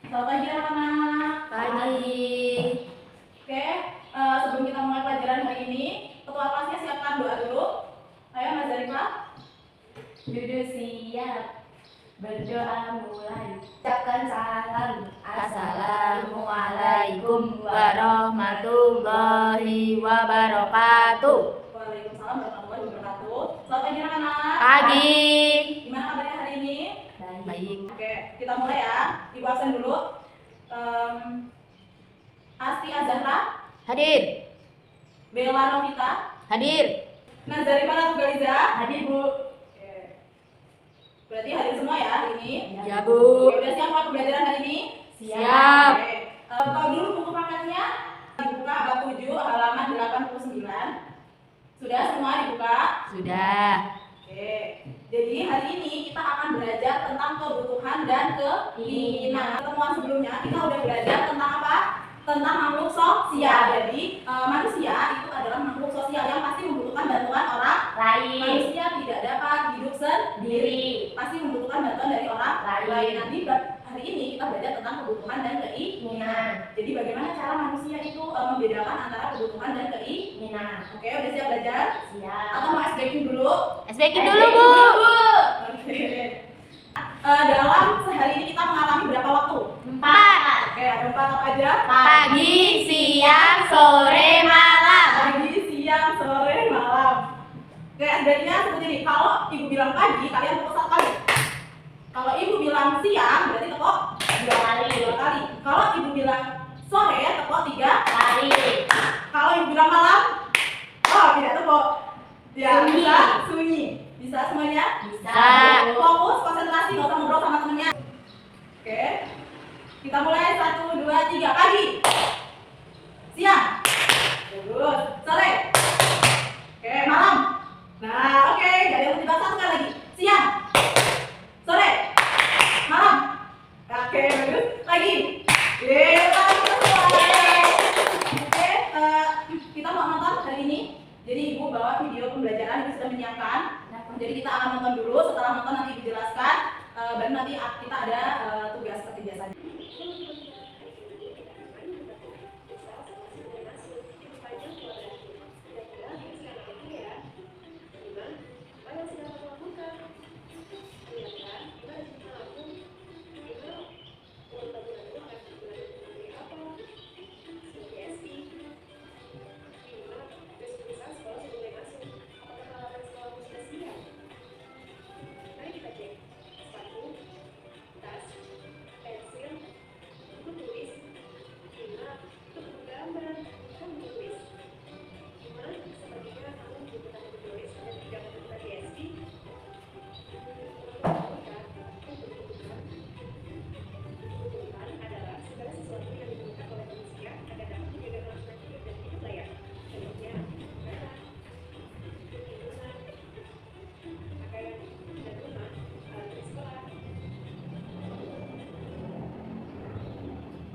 Selamat pagi anak-anak. Pagi. Oke, sebelum kita mulai pelajaran hari ini, ketua kelasnya siapkan doa dulu. Ayo Mas Zarifah. Duduk siap. Berdoa mulai. Ucapkan salam. Assalamualaikum warahmatullahi wabarakatuh. Waalaikumsalam warahmatullahi wabarakatuh. Selamat pagi anak-anak. Pagi. Gimana kabarnya hari ini? Baik. Oke, kita mulai ya. Ibu absen dulu. Asti Azahra, Hadir. Bella Novita, Hadir. Nazarifah Natugaliza. Hadir, Bu. Oke. Berarti hadir semua ya hari ini? Ya, Bu. Oke, udah siap buat pembelajaran hari ini? Siap. Oke. Tahu dulu buku paketnya? Dibuka bab 7 halaman 89. Sudah semua dibuka? Sudah. Oke. Jadi hari ini kita akan belajar tentang kebutuhan dan keinginan. Pertemuan sebelumnya kita udah belajar tentang apa? Tentang makhluk sosial. Jadi manusia itu adalah makhluk sosial yang pasti membutuhkan bantuan orang Lain. Manusia tidak dapat hidup sendiri, pasti membutuhkan bantuan dari orang lain. Nanti hari ini kita belajar tentang kebutuhan dan keinginan. Jadi bagaimana cara manusia itu membedakan antara kebutuhan dan keinginan. Oke, udah siap belajar? Siap. Atau mau SBQ dulu? SBQ dulu, Bu. Oke. Dalam sehari ini kita mengalami berapa waktu? 4. Oke, ada 4 apa aja? Pagi, siang, sore, malam. Pagi, siang, sore, malam. Oke, SBQ-nya seperti ini. Kalau ibu bilang pagi, kalian tepuk 1 kali. Kalau ibu bilang siang, berarti tepuk 2 kali. Kalau ibu bilang sore, tepuk 3 Kali. Kalau ibu bilang malam, oh tidak tepuk. Ya, Sunyi. bisa sunyi. Bisa semuanya? Bisa. Fokus, konsentrasi, nggak usah ngobrol sama temennya. Oke. Kita mulai 1, 2, 3. Pagi. Siang. Bagus. Sore. Oke, malam. Nah, oke. Jadi yang tiba 1 kali lagi. Siang. Sore. Malam. Oke, bagus. Lagi. Lagi semua. Oke, kita mau nonton hari ini. Jadi ibu bawa video pembelajaran, ibu sudah menyiapkan. Jadi kita akan nonton dulu. Setelah nonton nanti dijelaskan. Baru nanti kita ada tugas seperti biasanya.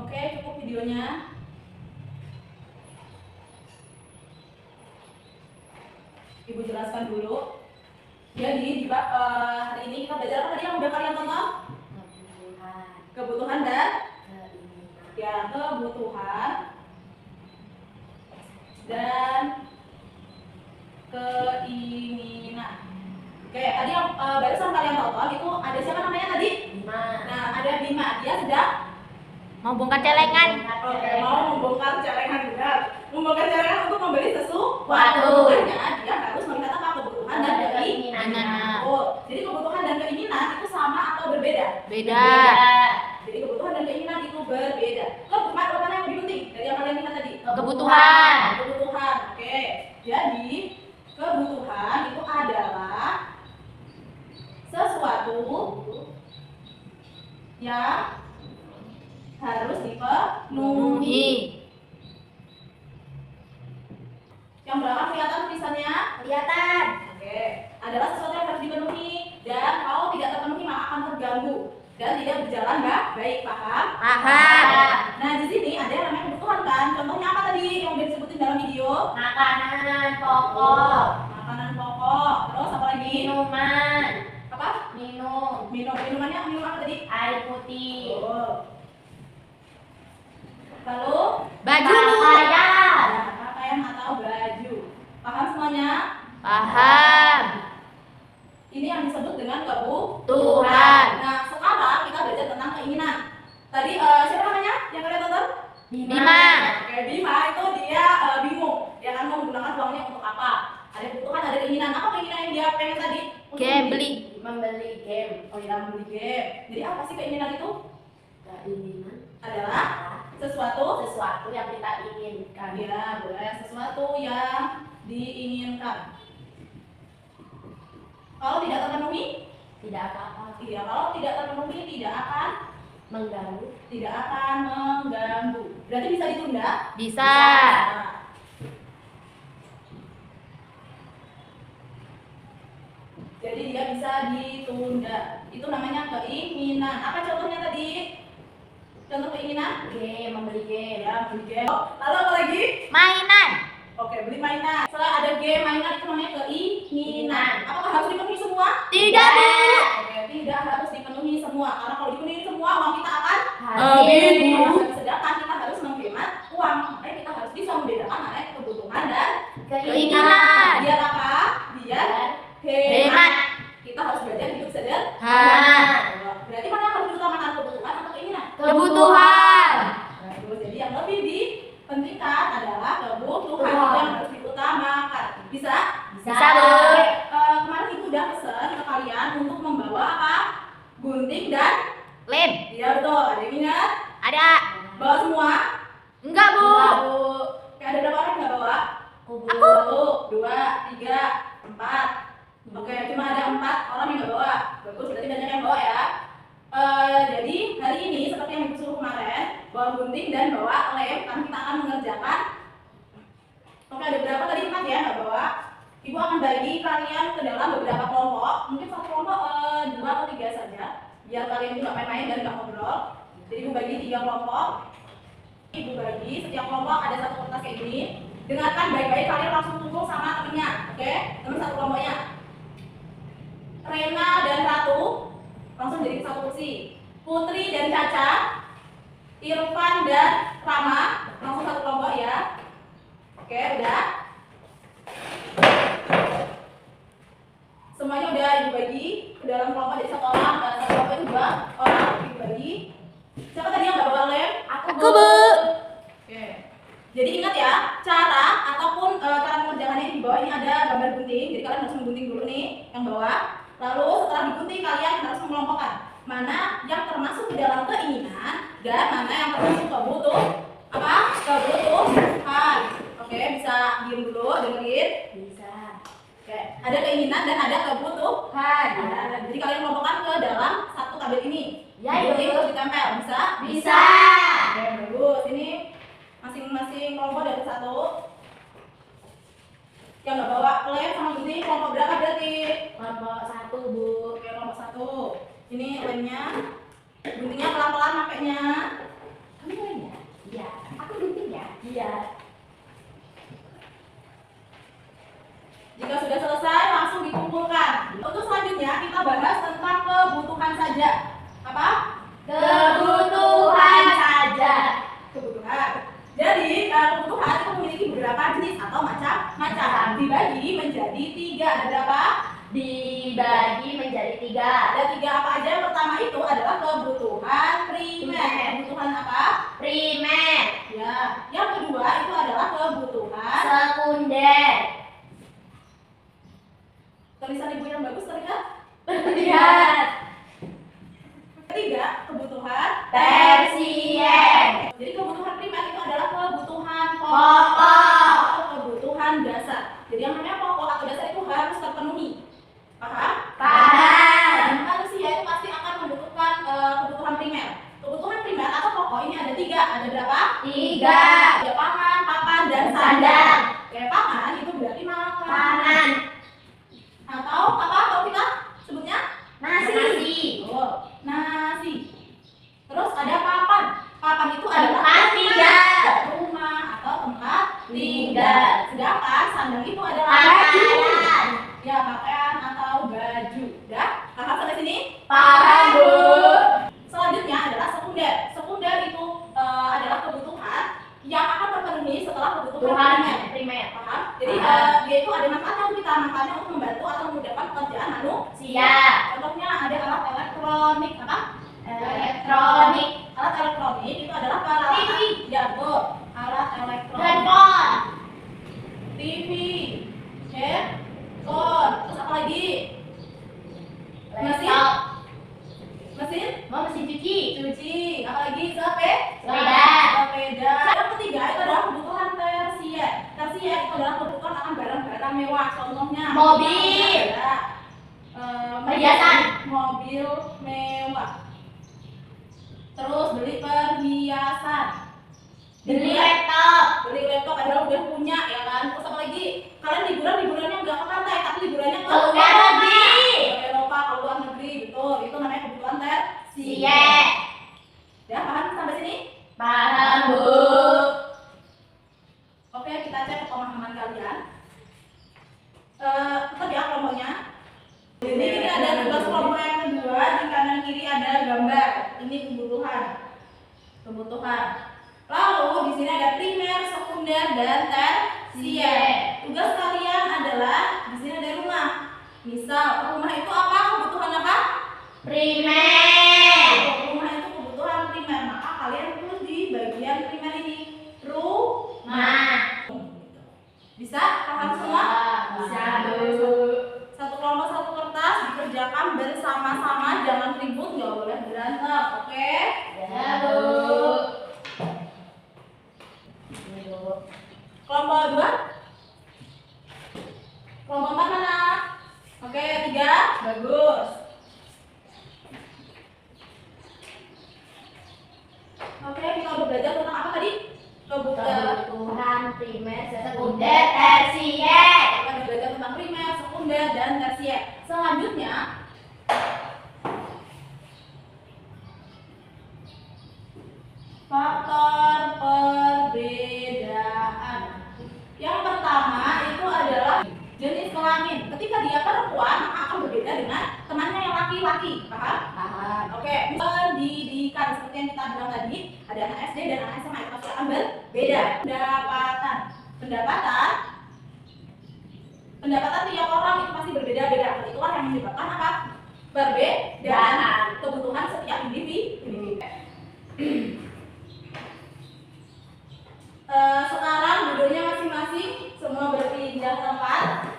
Oke, cukup videonya. Ibu jelaskan dulu. Jadi hari ini kita belajar apa tadi yang udah kalian tonton? Kebutuhan dan kebutuhan dan keinginan. Oke, tadi yang barusan kalian tonton itu ada siapa namanya tadi? Bima. Nah, ada Bima. Dia sedang Mau bongkar celengan. Oke, mau membongkar celengan, benar. Membongkar celengan untuk membeli sesuatu. Makanya dia harus melihat apa kebutuhan dan keinginan. Oh, jadi kebutuhan dan keinginan itu sama atau berbeda? Beda. Jadi kebutuhan dan keinginan itu berbeda. Mana yang lebih penting dari yang kalian lihat tadi? Kebutuhan. Kebutuhan. Oke. Jadi kebutuhan itu adalah sesuatu yang harus dipenuhi. Yang belakang kelihatan tulisannya? Kelihatan. Oke, adalah sesuatu yang harus dipenuhi dan kalau tidak terpenuhi maka akan terganggu dan tidak berjalan baik. Paham? Paham. Nah, di sini ada yang namanya kebutuhan kan? Contohnya apa tadi yang udah disebutin dalam video? Makanan pokok. Makanan pokok. Terus apa lagi? Minuman. Apa? Minum. Minumannya minum apa tadi? Air putih. Oh. Lalu Baju. pakaian. Nah, pakaian atau baju. Paham semuanya? Paham. Ini yang disebut dengan Tuhan. Nah, sekarang kita belajar tentang keinginan. Tadi siapa namanya yang kalian tonton? Bima. Oke, Bima itu dia bingung. Dia akan menggunakan uangnya untuk apa? Ada kebutuhan, ada keinginan. Apa keinginan yang dia pengen tadi? Untuk Game beli. Membeli game. Oh ya, membeli game. Jadi apa sih keinginan itu? Keinginan Adalah sesuatu yang kita inginkan. ya, boleh sesuatu yang diinginkan. Kalau tidak terpenuhi, Tidak apa-apa. iya, kalau tidak terpenuhi tidak akan Mengganggu. mengganggu. Berarti bisa ditunda? Bisa. Nah, jadi dia bisa ditunda. Itu namanya keinginan. Apa contohnya tadi? Contoh keinginan? Game. Membeli game. Ya, beli game. Lalu apa lagi? Mainan. Oke, beli mainan. Setelah ada game mainan itu namanya keinginan. Apakah harus dipenuhi semua? Tidak, Bu. Oke, tidak harus dipenuhi semua. Karena kalau dipenuhi semua, uang kita akan Habis, Bu. Sedangkan kita harus menghemat uang. Makanya kita harus bisa membedakan mana kebutuhan dan Keinginan. biar apa? Biar Hemat. Kita harus belajar hidup sederhana. Hana. Berarti mana yang harus diutamakan, kebutuhan atau keinginan? Kebutuhan. Bagus. Jadi yang lebih dipentingkan adalah kebutuhan Tuhan. yang harus diutamakan. Bisa? Bisa, Bu. Kemarin ibu udah pesan ke kalian untuk membawa apa? Gunting dan Lem. iya betul. Ada yang ingat? Ada. Bawa semua? Enggak, Bu. Bawa. Kayak ada berapa orang yang nggak bawa? Aku. 1, 2, 3, 4. Oke, cuma ada 4 orang yang nggak bawa. Bagus, berarti banyak yang bawa ya. Jadi hari ini seperti yang ibu suruh kemarin, bawa gunting dan bawa lem karena kita akan mengerjakan. Oke, ada berapa tadi? 4 ya nggak bawa. Ibu akan bagi kalian ke dalam beberapa kelompok. Mungkin satu kelompok 2 atau 3 saja, biar kalian juga main-main dan nggak ngobrol. Jadi ibu bagi 3 kelompok. Ibu bagi setiap kelompok ada satu kertas kayak gini. Dengarkan baik-baik, kalian langsung kumpul sama temennya. Oke, teman satu kelompoknya. Rena dan Ratu langsung jadi satu kursi. Putri dan Caca, Irfan dan Rama langsung satu kelompok ya. Oke, udah. Semuanya udah ibu bagi ke dalam kelompok jadi satu orang. Satu kelompok itu 2 orang ibu bagi. Siapa tadi yang nggak bawa lem? Aku, Bu. Oke. Jadi ingat ya, cara ataupun cara mengerjakannya di bawah ini ada gambar gunting. Jadi kalian harus menggunting dulu nih yang bawah. Lalu setelah digunting kalian harus mengelompokkan mana yang termasuk di dalam keinginan dan mana yang termasuk kebutuhan. Oke, bisa diem dulu, dengerin. Bisa. Oke, ada keinginan dan ada kebutuhan. Ya, jadi kalian kelompokkan ke dalam satu tabel ini. Ya, Gunting Ibu. terus ditempel, bisa? Bisa. Oke, bagus. Ini masing-masing kelompok dari satu. Yang nggak bawa lem sama gunting kelompok berapa berarti? Kelompok 1, Bu. Oke, kelompok 1. Ini lemnya, guntingnya pelan-pelan makainya. Kamu lem ya? Iya. Aku gunting ya? Iya. Jika sudah selesai, langsung dikumpulkan. Untuk selanjutnya kita bahas tentang kebutuhan saja. Apa? Kebutuhan saja. Kebutuhan. Jadi kebutuhan itu memiliki beberapa jenis atau macam-macam. Dibagi menjadi 3. Ada berapa? Dibagi menjadi 3. Ada 3 apa aja? Yang pertama itu adalah kebutuhan primer. Kebutuhan apa? Primer. Ya. Yang kedua itu adalah kebutuhan. Sekunder. Tulisan ibu yang bagus terlihat. Lihat. Ketiga, kebutuhan Tersier. Jadi kebutuhan primer itu adalah kebutuhan Pokok. atau kebutuhan dasar. Jadi yang namanya pokok atau dasar itu harus terpenuhi. Paham? Paham. Dan manusia itu pasti akan membutuhkan kebutuhan primer. Kebutuhan primer atau pokok ini ada 3. Ada berapa? 3. Ada pangan, papan, dan sandang. Sandang. Kayak pangan itu berarti makan. Pangan. Atau apa kalau kita sebutnya? Nasi. Oh, nasi. Terus ada papan. Papan itu adalah Tempat tinggal. rumah atau tempat Perhiasan. Mobil mewah. Terus beli perhiasan. Beli laptop. Beli laptop adalah udah punya ya kan. Terus apa lagi? Kalian liburannya nggak ke pantai tapi liburannya ke Luar negeri. ke Eropa, ke luar negeri, betul. Itu namanya kebutuhan tersier. Iya. Ya, paham sampai sini? Paham, Bu. Oke, kita cek pemahaman kalian. Tetap ya kelompoknya. Ini ada tugas kelompok yang kedua, di kanan kiri ada gambar. Ini kebutuhan. Lalu di sini ada primer, sekunder, dan tersier. Tugas kalian adalah di sini ada rumah. Misal rumah itu apa? Kebutuhan apa? Primer. Rumah itu kebutuhan primer. Maka kalian tulis di bagian primer ini. Rumah. Bisa? Paham semua? Bisa, Bu. Satu kelompok satu kertas dikerjakan bersama-sama, jangan ribut, nggak boleh berantem, oke? Ya, Bu. Kelompok 2? Kelompok 4 mana? Oke, 3, bagus. Oke, kita udah belajar tentang apa tadi? Kebutuhan primer, sekunder, tersier. Kita udah belajar tentang primer, sekunder, dan tersier. Selanjutnya, faktor perbedaan. Yang pertama itu adalah jenis kelamin. Ketika dia perempuan, maka akan berbeda dengan temannya yang laki-laki. Paham? Paham. Oke, pendidikan seperti yang kita bilang tadi, ada anak SD dan anak SMA itu pasti akan berbeda. Pendapatan tiap orang itu pasti berbeda-beda. Itulah yang menyebabkan apa? Perbedaan kebutuhan setiap individu. Sekarang duduknya masing-masing, semua berpindah tempat.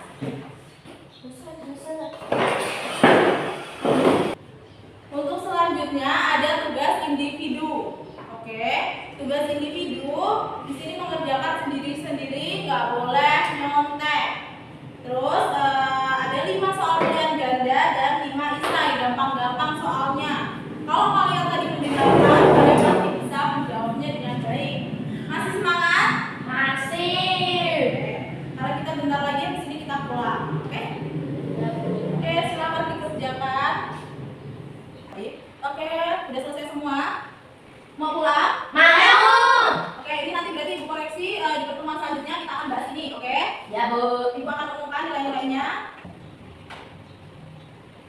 Untuk selanjutnya ada tugas individu. Oke, tugas individu di sini mengerjakan sendiri-sendiri, nggak boleh nyontek. Terus ada 5 soal pilihan ganda dan 5 isai, gampang-gampang soalnya. Kalau kalian tadi mendengarkan, kalian pasti bisa menjawabnya dengan baik. Masih semangat? Masih. Karena kita bentar lagi di sini kita pulang, oke? Oke, silakan dikerjakan. Oke, udah selesai semua. Mau pulang? Mau. Oke, ini nanti berarti ibu koreksi di pertemuan selanjutnya kita akan bahas ini, oke? Ya, Bu. Ibu akan umumkan nilai-nilainya.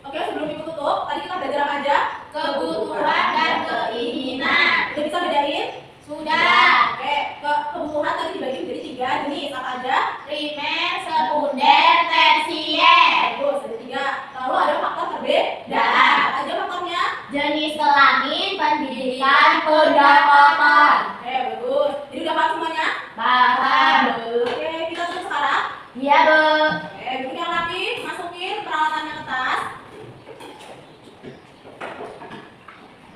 Oke, sebelum ibu tutup, tadi kita belajar apa aja? Kebutuhan dan keinginan. Udah bisa bedain? Sudah. Oke, kebutuhan tadi dibagi menjadi 3 jenis. Apa aja? Primer, sekunder, tersier. Bagus, ada 3. Lalu ada faktor perbedaan. Apa aja faktornya? Jenis kelamin, pendidikan, pendapatan. Oke, bagus. Jadi udah paham semuanya? Paham, Bu. Oke, kita tutup sekarang. Iya, Bu. Oke, duduk yang rapi, masukin peralatannya ke tas.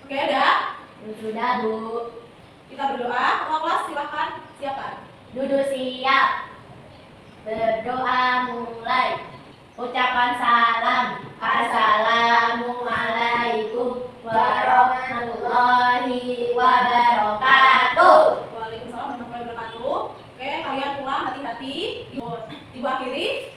Oke, udah? Sudah, Bu. Kita berdoa. Ketua kelas silahkan siapkan. Duduk siap. Berdoa mulai. Ucapan salam. Assalamualaikum warahmatullahi wabarakatuh. Waalaikumsalam warahmatullahi wabarakatuh. Oke, kalian pulang hati-hati. Ibu akhiri.